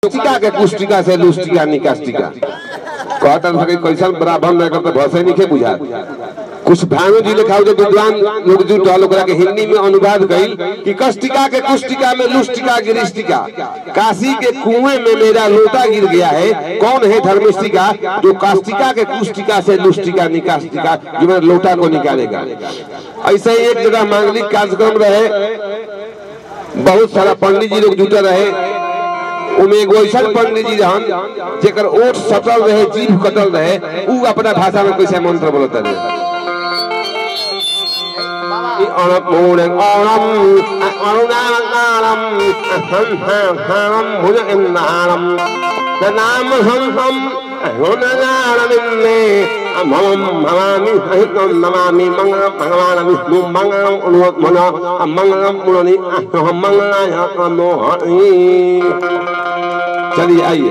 कास्टिका के कुष्टिका से लुष्टिका निकास्टिका कहता था कि कैसा ब्राह्मण में करते भाषा नहीं के बुझा कुछ भानु जी लिखा जो विद्वान लोग जो टॉल ओकरा के हिंदी में अनुवाद कइल कि कास्टिका के कुष्टिका में लुष्टिका गिरिष्टिका काशी के कुएं में मेरा लोटा गिर गया है कौन है धर्मिष्टिका जो कास्टिका के कुष्टिका से लुष्टिका निकास्टिका जो मेरा लोटा को निकालेगा। ऐसे ही एक जगह मांगलिक कार्यक्रम रहे, बहुत सारा पंडित जी लोग जुटे रहे, उमें एगो ऐसा पंडित जी रहन जेकर ओठ सटल रहे, जीभ कटल रहे, उ अपना भाषा में कैसे मंत्र बोलता रहे। चलिए आइए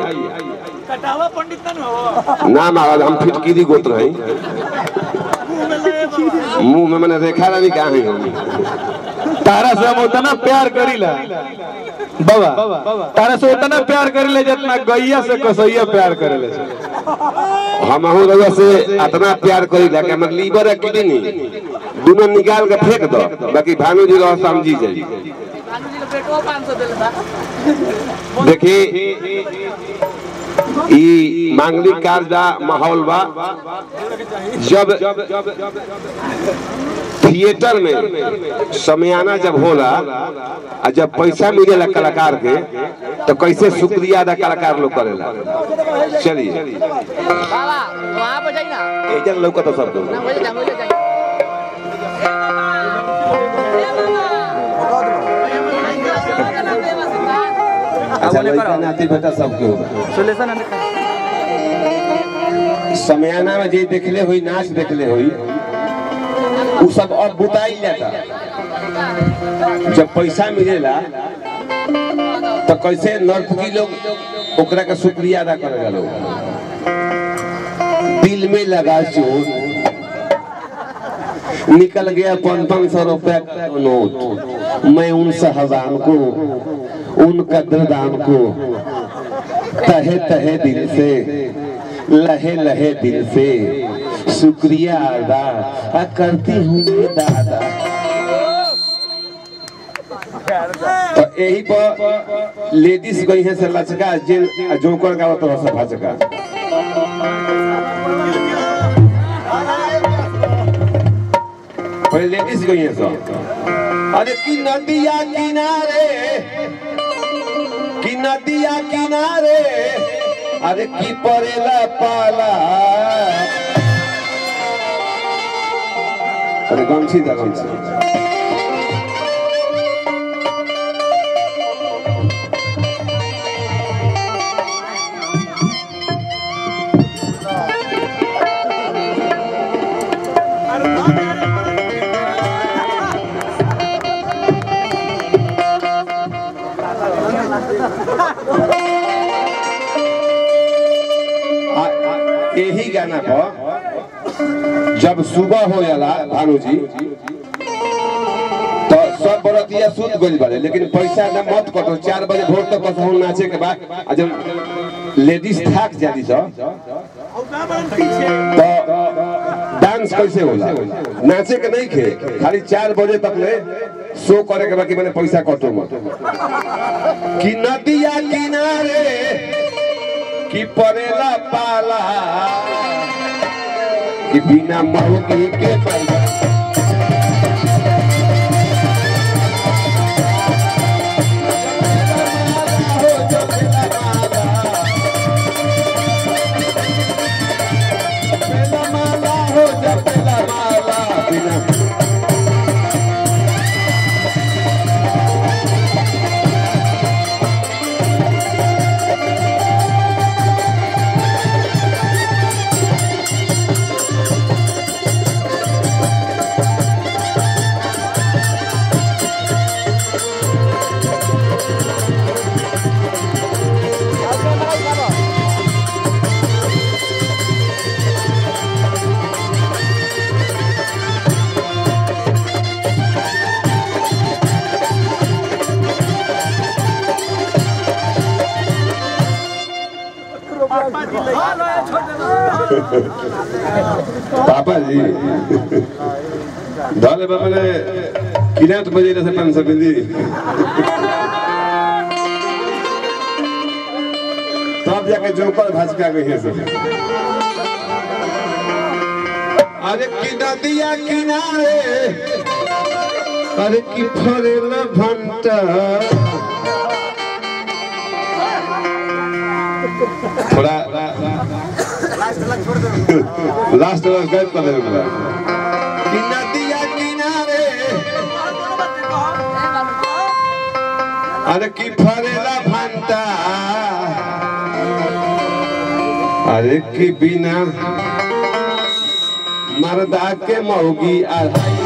ना महाराज हम फिटकीरी गोत्र हैं, मुंह में मैंने रेखा रानी क्या है तारा से हम उतना प्यार करीला बाबा, तारा से उतना प्यार करीले जितना गैया से कसैया प्यार करेले। हम रउआ से इतना प्यार करीला कि हमर लीवर है किडनी दोनों निकाल के फेंक दो, बाकी भानु जी रह समझी जाई। देखिए ई मांगलिक कार्य माहौल बा, जब थिएटर में समयाना जब होला और जब पैसा मिलेला कलाकार के तो कैसे शुक्रिया अदा कलाकार लोग करेला। चलिए वहाँ पे जाइए ना, एजन लोग तो सब अच्छा नाती बेटा सबके समयाना में जे देखले हुई नाच देखले हुई उ सब अब बुताई जाता, जब पैसा मिलेला तो कैसे नर्तकी लोग ओकरा का शुक्रिया अदा करेगा। लोग दिल में लगा चोट निकल गया 500 रुपया का नोट, मैं उन शहजान को उन कदरदान को तहे तहे दिल से लहे लहे दिल से शुक्रिया अदा करती हूँ दादा। तो यही पर लेडीज गई है से लचका जेल जोकर का तो सब भचका। पहले लेडीज गई है सब, अरे कि नदिया किनारे कि नदिया किनारे अरे की परेला पाला, अरे गमछी दा गमछी यही गाना पर जब सुबह हो जाला भानु जी तो सब बरतिया सूत गइल बारे, लेकिन पैसा ना मत कटो, 4 बजे भोर तक कसहु नाचे के बाद जब लेडीज थाक जाती तो डांस कैसे होला, नाचे के नहीं खे, खाली 4 बजे तक ले शो करे के बाकी मैंने पैसा कटो मत। कि नदिया किनारे कि परेला पाला कि बिना मौकी के पैदा पापा जी दाले बाबा ने किरात बजे से 500 बिंदी तब जाके चौपर भाजका गई है सब। अरे की नदिया किनारे अरे की फरेल भंटा थोड़ा लास्ट गायब कर देंगे कि नदिया किनारे अरे की फरेला भंटा अरे की बिना मर्दा के मौगी आधाई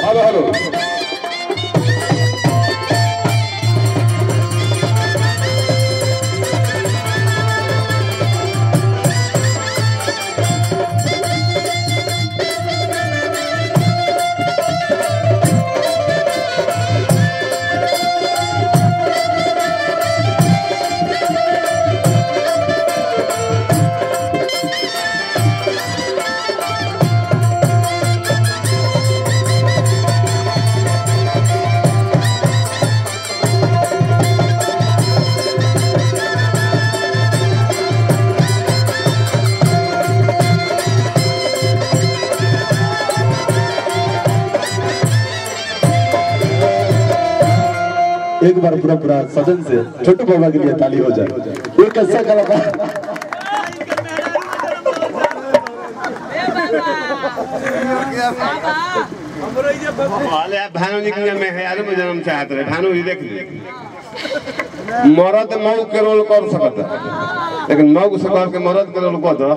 हेलो हेलो एक बार पूरा सदन से छोटू बाबा के लिए ताली हो जाए। एक ऐसा कलाकार भानु जी के में है में जन्म चाहत रहे भानु जी देख ली मरद मऊ के रोल कर सकता लेकिन मऊ से के मरद के रोल कर दो